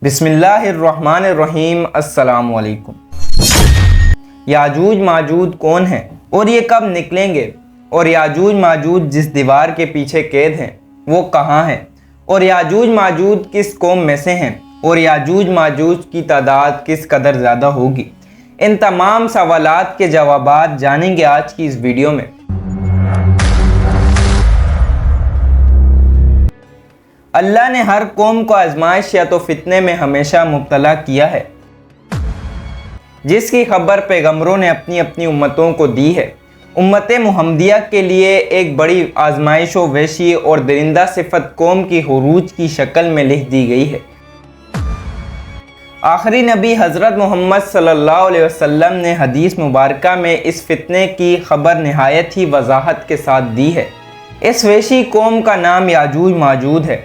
बिस्मिल्लाहिर्रहमानिर्रहीम। अस्सलाम वालेकुम। याजूज माजूज कौन हैं और ये कब निकलेंगे, और याजूज माजूज जिस दीवार के पीछे कैद हैं वो कहाँ हैं, और याजूज माजूज किस कौम में से हैं, और याजूज माजूज की तादाद किस कदर ज़्यादा होगी। इन तमाम सवालात के जवाबात जानेंगे आज की इस वीडियो में। अल्लाह ने हर कौम को आजमाइश या तो फितने में हमेशा मुब्तला किया है, जिसकी खबर पैगंबरों ने अपनी अपनी उम्मतों को दी है। उम्मत मुहम्मदिया के लिए एक बड़ी आजमाइश व वहशी और दरिंदा सिफत कौम की हुरूज की शक्ल में लिख दी गई है। आखिरी नबी हज़रत मोहम्मद सल्लल्लाहु अलैहि वसल्लम ने हदीस मुबारका में इस फितने की खबर नहायत ही वजाहत के साथ दी है। इस वहशी कौम का नाम याजूज माजूज है।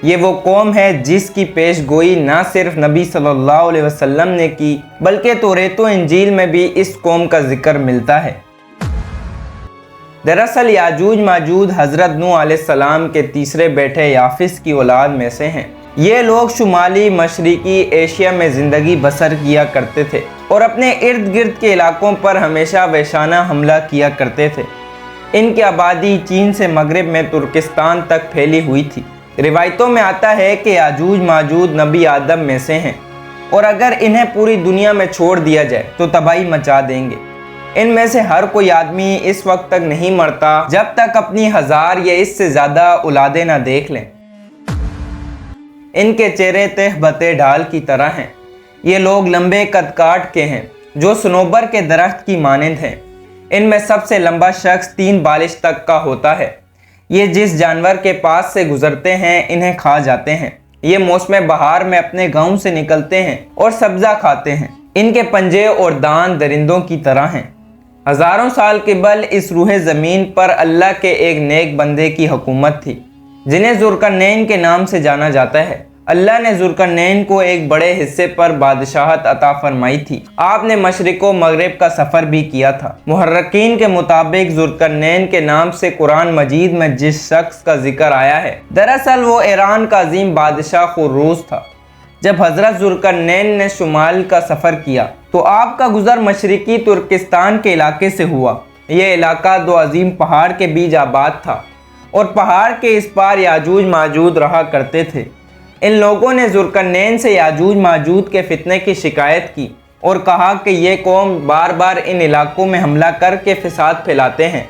ये वो कौम है जिसकी पेश गोई ना सिर्फ नबी सल्लल्लाहु अलैहि वसल्लम ने की, बल्कि तौरात व इंजील में भी इस कौम का जिक्र मिलता है। दरअसल याजूज माजूज हज़रत नूह अलैहिस्सलाम के तीसरे बेटे याफिस की औलाद में से हैं। ये लोग शुमाली मशरिकी एशिया में ज़िंदगी बसर किया करते थे और अपने इर्द गिर्द के इलाकों पर हमेशा वहशाना हमला किया करते थे। इनकी आबादी चीन से मगरिब में तुर्किस्तान तक फैली हुई थी। रिवायतों में आता है कि याजूज माजूज नबी आदम में से हैं और अगर इन्हें पूरी दुनिया में छोड़ दिया जाए तो तबाही मचा देंगे। इनमें से हर कोई आदमी इस वक्त तक नहीं मरता जब तक अपनी 1000 या इससे ज़्यादा औलादें ना देख लें। इनके चेहरे तह बते ढाल की तरह हैं। ये लोग लंबे कद काट के हैं जो सनोबर के दरख्त की मानंद हैं। इनमें सबसे लंबा शख्स 3 बालिश तक का होता है। ये जिस जानवर के पास से गुजरते हैं इन्हें खा जाते हैं। ये मौसम बहार में अपने गांव से निकलते हैं और सब्जा खाते हैं। इनके पंजे और दांत दरिंदों की तरह हैं। हज़ारों साल कबल इस रूह ज़मीन पर अल्लाह के एक नेक बंदे की हुकूमत थी जिन्हें ज़ुल्करनैन के नाम से जाना जाता है। अल्लाह ने ज़ुल्करनैन को एक बड़े हिस्से पर बादशाहत अता फरमाई थी। आपने मशरिक़ व मगरिब का सफ़र भी किया था। मुहर्रिकीन के मुताबिक ज़ुल्करनैन के नाम से कुरान मजीद में जिस शख्स का जिक्र आया है, दरअसल वो ईरान का अजीम बादशाह खुर्रूस था। जब हज़रत ज़ुल्करनैन ने शुमाल का सफ़र किया तो आपका गुज़र मशरिकी तुर्किस्तान के इलाके से हुआ। यह इलाका 2 अजीम पहाड़ के बीच आबाद था और पहाड़ के इस पार याजूज माजूज रहा करते थे। इन लोगों ने ज़ुल्करनैन से याजूज माजूज के फितने की शिकायत की और कहा कि ये कौम बार बार इन इलाकों में हमला करके फिसाद फैलाते हैं।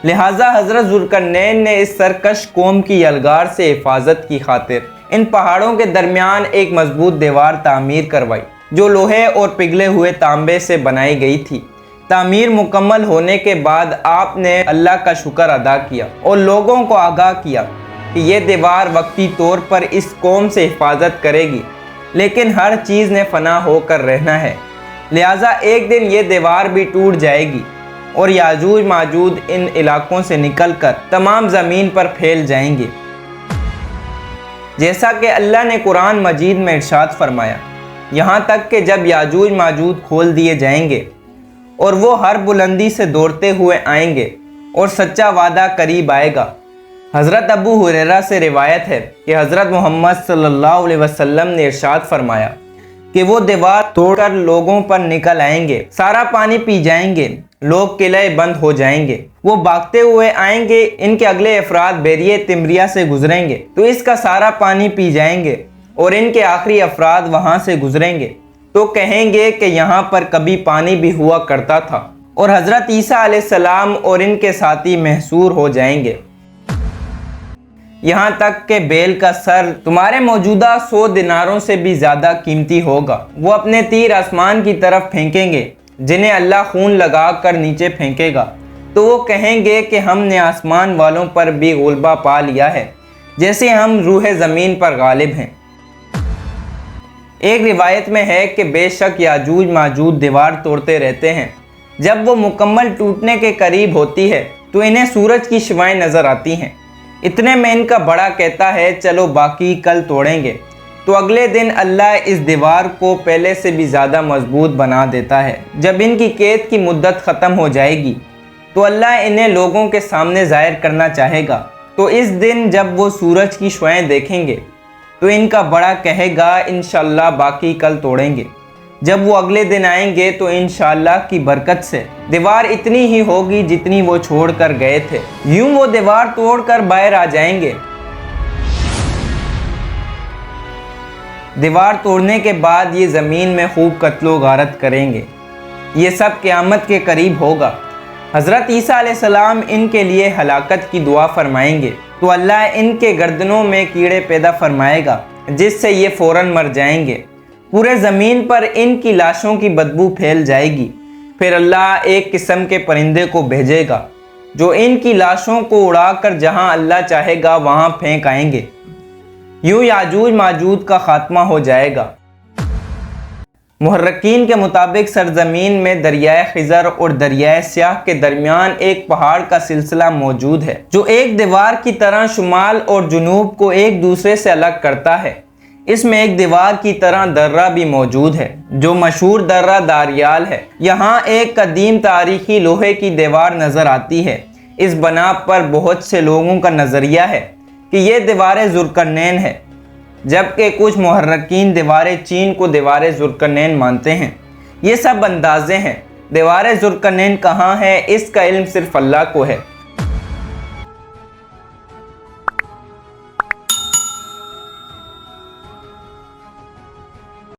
लिहाजा हज़रत ज़ुल्करनैन ने इस सरकश कौम की यलगार से हिफाजत की खातिर इन पहाड़ों के दरमियान एक मजबूत दीवार तामीर करवाई जो लोहे और पिघले हुए तांबे से बनाई गई थी। तामीर मुकम्मल होने के बाद आपने अल्लाह का शुक्र अदा किया और लोगों को आगाह किया कि ये दीवार वक्ती तौर पर इस कौम से हिफाजत करेगी, लेकिन हर चीज़ ने फना होकर रहना है। लिहाजा एक दिन ये दीवार भी टूट जाएगी और याजूज माजूज इन इलाकों से निकलकर तमाम ज़मीन पर फैल जाएंगे। जैसा कि अल्लाह ने कुरान मजीद में इरशाद फरमाया, यहाँ तक कि जब याजूज माजूज खोल दिए जाएंगे और वो हर बुलंदी से दौड़ते हुए आएंगे और सच्चा वादा करीब आएगा। हज़रत अबू हुरैरा से रिवायत है कि हज़रत मोहम्मद सल्लल्लाहु अलैहि वसल्लम ने इरशाद फरमाया कि वो दीवार तोड़कर लोगों पर निकल आएंगे, सारा पानी पी जाएंगे, लोग किले बंद हो जाएंगे, वो भागते हुए आएंगे, इनके अगले अफराद बेरिए तिमरिया से गुजरेंगे तो इसका सारा पानी पी जाएंगे और इनके आखिरी अफराद वहाँ से गुजरेंगे तो कहेंगे कि यहाँ पर कभी पानी भी हुआ करता था, और हज़रत ईसा अलैहिस्सलाम और इनके साथी महसूर हो जाएंगे। यहाँ तक कि बेल का सर तुम्हारे मौजूदा 100 दिनारों से भी ज़्यादा कीमती होगा। वो अपने तीर आसमान की तरफ फेंकेंगे जिन्हें अल्लाह खून लगा कर नीचे फेंकेगा तो वो कहेंगे कि हमने आसमान वालों पर भी गुलबा पा लिया है जैसे हम रूह ज़मीन पर गालिब हैं। एक रिवायत में है कि बेशक याजूज माजूज दीवार तोड़ते रहते हैं। जब वो मुकम्मल टूटने के करीब होती है तो इन्हें सूरज की शुआएं नज़र आती हैं। इतने में इनका बड़ा कहता है चलो बाकी कल तोड़ेंगे, तो अगले दिन अल्लाह इस दीवार को पहले से भी ज़्यादा मजबूत बना देता है। जब इनकी कैद की मुद्दत ख़त्म हो जाएगी तो अल्लाह इन्हें लोगों के सामने ज़ाहिर करना चाहेगा। तो इस दिन जब वो सूरज की शुआएं देखेंगे تو ان کا بڑا کہے گا انشاءاللہ باقی کل توڑیں گے۔ جب وہ اگلے دن آئیں گے تو انشاءاللہ کی برکت سے دیوار اتنی ہی ہوگی جتنی وہ چھوڑ کر گئے تھے، یوں وہ دیوار توڑ کر باہر آ جائیں گے۔ دیوار توڑنے کے بعد یہ زمین میں خوب قتل و غارت کریں گے۔ یہ سب قیامت کے قریب ہوگا۔ حضرت عیسیٰ علیہ السلام ان کے لیے ہلاکت کی دعا فرمائیں گے تو اللہ ان کے گردنوں میں کیڑے پیدا فرمائے گا جس سے یہ فوراً مر جائیں گے۔ پورے زمین پر ان کی لاشوں کی بدبو پھیل جائے گی۔ پھر اللہ ایک قسم کے پرندے کو بھیجے گا جو ان کی لاشوں کو اڑا کر جہاں اللہ چاہے گا وہاں پھینک آئیں گے۔ یوں یاجوج ماجوج کا خاتمہ ہو جائے گا۔ محرکین کے مطابق سرزمین میں دریائے خضر اور دریائے سیاہ کے درمیان ایک پہاڑ کا سلسلہ موجود ہے جو ایک دیوار کی طرح شمال اور جنوب کو ایک دوسرے سے الگ کرتا ہے۔ اس میں ایک دیوار کی طرح درہ بھی موجود ہے جو مشہور درہ داریال ہے۔ یہاں ایک قدیم تاریخی لوہے کی دیوار نظر آتی ہے۔ اس بنا پر بہت سے لوگوں کا نظریہ ہے کہ یہ دیوار ذوالقرنین ہے، جبکہ کچھ محرکین دیوار چین کو دیوار ذوالقرنین مانتے ہیں۔ یہ سب اندازے ہیں۔ دیوار ذوالقرنین کہاں ہے اس کا علم صرف اللہ کو ہے۔